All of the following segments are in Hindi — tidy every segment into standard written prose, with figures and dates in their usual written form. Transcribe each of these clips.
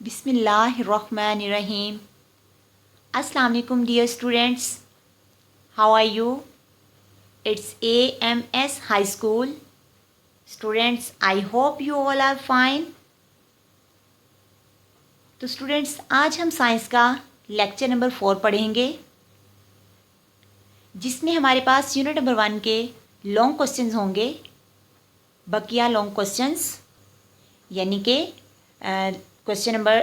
Bismillahirrahmanirrahim. Assalamu alaikum dear students. How are you? It's AMS High School. Students, I hope you all are fine. तो स्टूडेंट्स आज हम साइंस का लेक्चर नंबर 4 पढ़ेंगे, जिसमें हमारे पास यूनिट नंबर 1 के लॉन्ग क्वेश्चंस होंगे, बकिया लॉन्ग क्वेश्चंस, यानी कि question number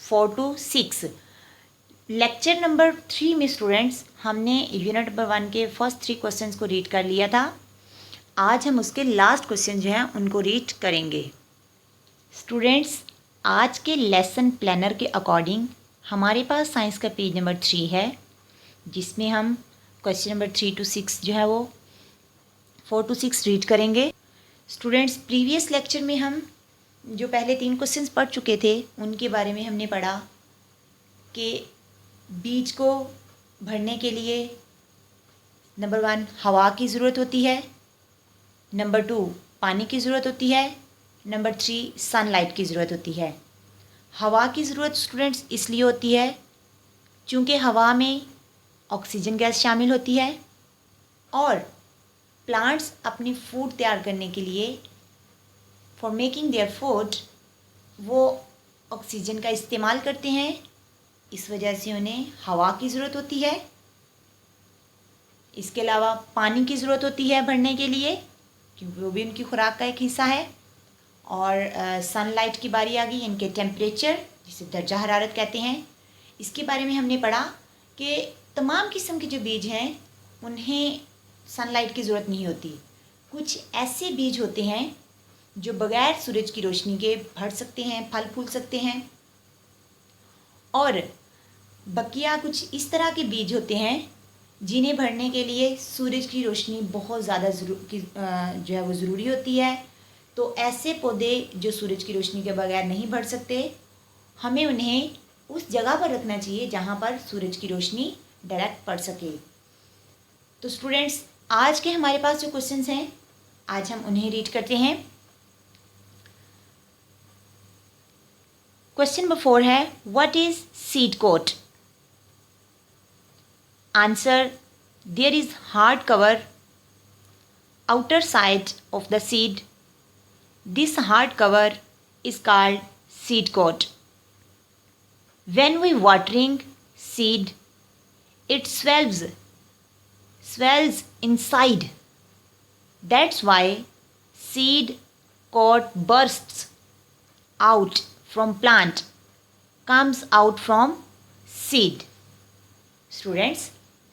4 to 6। Lecture number 3 में स्टूडेंट्स हमने यूनिट नंबर 1 के फर्स्ट 3 क्वेश्चंस को रीड कर लिया था। आज हम उसके लास्ट क्वेश्चन जो हैं उनको रीड करेंगे। स्टूडेंट्स आज के लेसन प्लानर के अकॉर्डिंग हमारे पास साइंस का पेज नंबर 3 है, जिसमें हम क्वेश्चन नंबर 3 to 6 जो है वो 4 to 6 रीड करेंगे। स्टूडेंट्स प्रीवियस लेक्चर में हम जो पहले 3 क्वेश्चंस पढ़ चुके थे उनके बारे में हमने पढ़ा कि बीज को भरने के लिए नंबर 1 हवा की ज़रूरत होती है, नंबर 2 पानी की ज़रूरत होती है, नंबर 3 सनलाइट की ज़रूरत होती है। हवा की ज़रूरत स्टूडेंट्स इसलिए होती है क्योंकि हवा में ऑक्सीजन गैस शामिल होती है और प्लांट्स अपनी फूड तैयार करने के लिए फॉर मेकिंग देयर फूड वो ऑक्सीजन का इस्तेमाल करते हैं। इस वजह से उन्हें हवा की ज़रूरत होती है। इसके अलावा पानी की ज़रूरत होती है भरने के लिए, क्योंकि वो भी उनकी खुराक का एक हिस्सा है। और सनलाइट की बारी आ गई, इनके टेम्परेचर जिसे दर्जा हरारत कहते हैं, इसके बारे में हमने पढ़ा कि तमाम किस्म के जो बीज हैं उन्हें सनलाइट की ज़रूरत नहीं होती। कुछ ऐसे बीज होते हैं जो बग़ैर सूरज की रोशनी के बढ़ सकते हैं, फल फूल सकते हैं, और बकिया कुछ इस तरह के बीज होते हैं जिन्हें भरने के लिए सूरज की रोशनी बहुत ज़्यादा जो है वो ज़रूरी होती है। तो ऐसे पौधे जो सूरज की रोशनी के बगैर नहीं बढ़ सकते, हमें उन्हें उस जगह पर रखना चाहिए जहाँ पर सूरज की रोशनी डायरेक्ट पड़ सके। तो स्टूडेंट्स आज के हमारे पास जो क्वेश्चंस हैं आज हम उन्हें रीड करते हैं। क्वेश्चन नंबर 4 है, what is seed coat? Answer, there is hard cover outer side of the seed. This hard cover is called seed coat. When we watering seed, it swells inside. That's why seed coat bursts out from plant, comes out from seed. Students,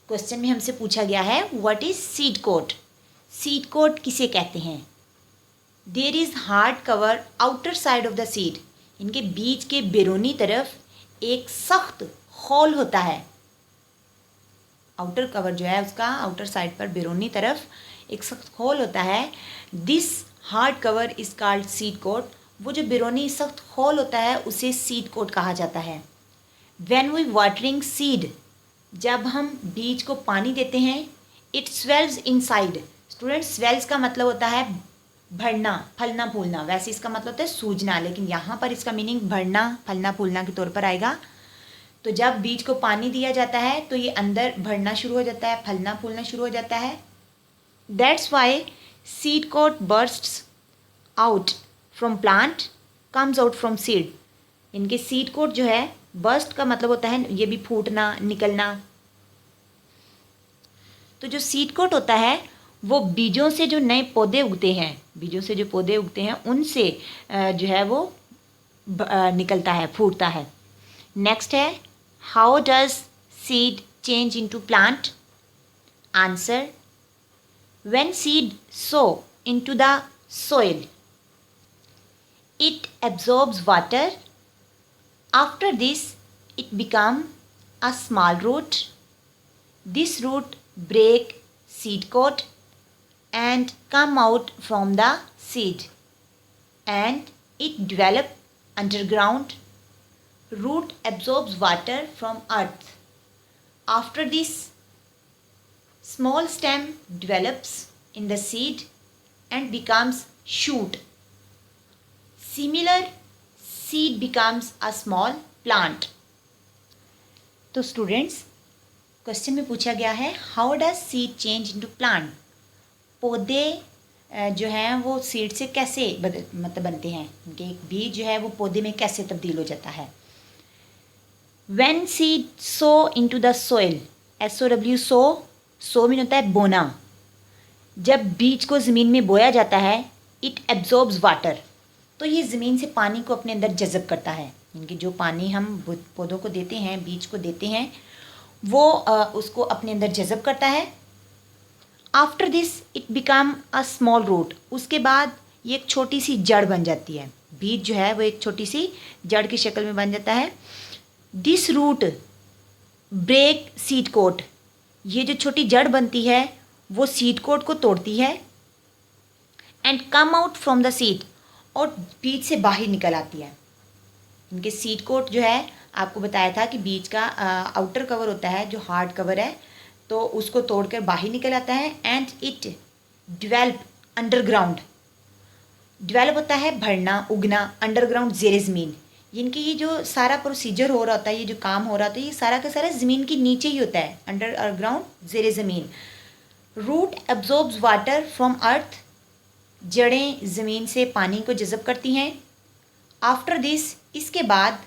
question में हमसे पूछा गया है what is seed coat? Seed coat किसे कहते हैं? There is hard cover outer side of the seed. इनके बीज के बैरूनी तरफ एक सख्त खोल होता है। आउटर कवर जो है उसका आउटर साइड पर बैरूनी तरफ एक सख्त खोल होता है। This hard cover is called seed coat. वो जो बैरूनी सख्त खोल होता है उसे सीड कोट कहा जाता है। व्हेन वी वाटरिंग सीड, जब हम बीज को पानी देते हैं, it swells inside. Student swells का मतलब होता है भरना, फलना फूलना। वैसे इसका मतलब होता है सूजना, लेकिन यहाँ पर इसका मीनिंग भरना, फलना फूलना के तौर पर आएगा। तो जब बीज को पानी दिया जाता है तो ये अंदर भरना शुरू हो जाता है, फलना फूलना शुरू हो जाता है। That's why seed coat bursts out from plant, comes out from seed. इनके सीड कोट जो है, बर्स्ट का मतलब होता है ये भी फूटना, निकलना। तो जो सीड कोट होता है वो बीजों से जो नए पौधे उगते हैं, बीजों से जो पौधे उगते हैं उनसे जो है वो निकलता है, फूटता है। नेक्स्ट है, how does seed change into plant? Answer, when seed so into the soil, it absorbs water. After this, it become a small root. This root break seed coat and come out from the seed, and it develop underground. Root absorbs water from earth. After this, small stem develops in the seed and becomes shoot. Similar seed becomes a small plant. तो स्टूडेंट्स, क्वेश्चन में पूछा गया है how does seed change into plant. पौधे जो हैं वो सीड से कैसे बनते हैं, उनके एक बीज जो है वो पौधे में कैसे तब्दील हो जाता है. When seed sow into the soil, SOW so mean होता है बोना. जब बीज को ज़मीन में बोया जाता है, इट एब्जॉर्ब्स वाटर, तो ये ज़मीन से पानी को अपने अंदर जज़ब करता है. इनकी जो पानी हम पौधों को देते हैं, बीज को देते हैं, वो उसको अपने अंदर जज़ब करता है. After this it become a small root. उसके बाद ये एक छोटी सी जड़ बन जाती है. बीज जो है वो एक छोटी सी जड़ की शक्ल में बन जाता है. This root break seed coat. ये जो छोटी जड़ बनती है वो सीड कोट को तोड़ती है. And come out from the seed, और बीज से बाहर निकल आती है. इनके सीड कोट जो है, आपको बताया था कि बीज का आउटर कवर होता है जो हार्ड कवर है, तो उसको तोड़कर बाहर निकल आता है. And it develop underground. Develop होता है बढ़ना, उगना. अंडरग्राउंड ज़ेरे ज़मीन. इनकी ये जो सारा प्रोसीजर हो रहा होता है, ये जो काम हो रहा होता है, ये सारा का सारा ज़मीन के नीचे ही होता है. अंडरग्राउंड ज़ेरे ज़मीन. रूट एब्जॉर्ब्स वाटर फ्रॉम अर्थ. जड़ें ज़मीन से पानी को जज़ब करती हैं. आफ्टर दिस, इसके बाद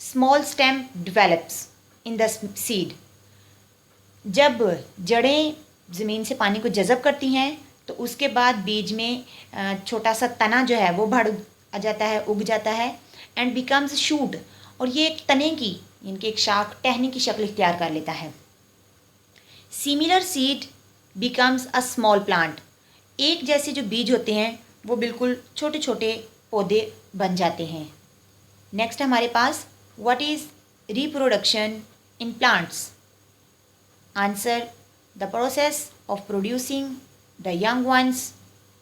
small stem develops in the seed. जब जड़ें ज़मीन से पानी को जज़ब करती हैं तो उसके बाद बीज में छोटा सा तना जो है वो बढ़ आ जाता है, उग जाता है. एंड बिकम्स शूट, और ये एक तने की, इनके एक शाख टहनी की शक्ल इख्तियार कर लेता है. Similar seed becomes a small plant. एक जैसे जो बीज होते हैं वो बिल्कुल छोटे छोटे पौधे बन जाते हैं. नेक्स्ट हमारे पास what is reproduction in plants. Answer, the process of producing the young ones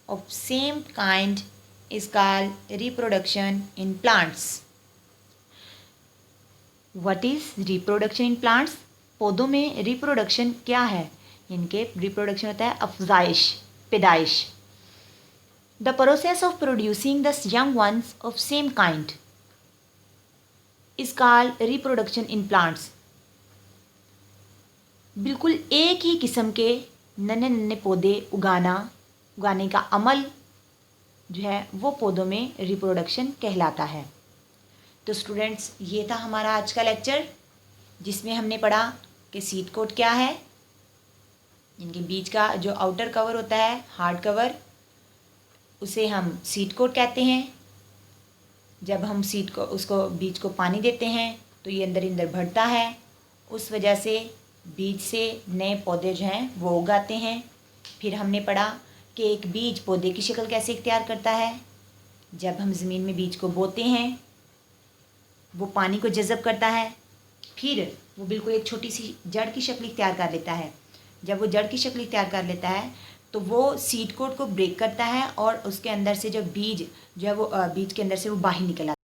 of same kind is called reproduction in plants. What is reproduction in plants? पौधों में रिप्रोडक्शन क्या है. इनके रिप्रोडक्शन होता है अफजाइश, पैदाइश. The process of producing the young ones of same kind is called reproduction in plants. बिल्कुल एक ही किस्म के नन्हे नन्हे पौधे उगाने का अमल जो है वो पौधों में रिप्रोडक्शन कहलाता है. तो स्टूडेंट्स, ये था हमारा आज का लेक्चर, जिसमें हमने पढ़ा कि सीड कोट क्या है. इनके बीज का जो आउटर कवर होता है, हार्ड कवर, उसे हम सीड कोट कहते हैं. जब हम उसको बीज को पानी देते हैं तो ये अंदर बढ़ता है. उस वजह से बीज से नए पौधे जो हैं वो उगाते हैं. फिर हमने पढ़ा कि एक बीज पौधे की शक्ल कैसे इख्तियार करता है. जब हम ज़मीन में बीज को बोते हैं वो पानी को जज़ब करता है. फिर वो बिल्कुल एक छोटी सी जड़ की शक्ल इख्तियार कर लेता है. जब वो जड़ की शक्ल इख्तियार कर लेता है तो वो सीड कोट को ब्रेक करता है और उसके अंदर से जो बीज जो है वो बीज के अंदर से वो बाहर निकल आता है.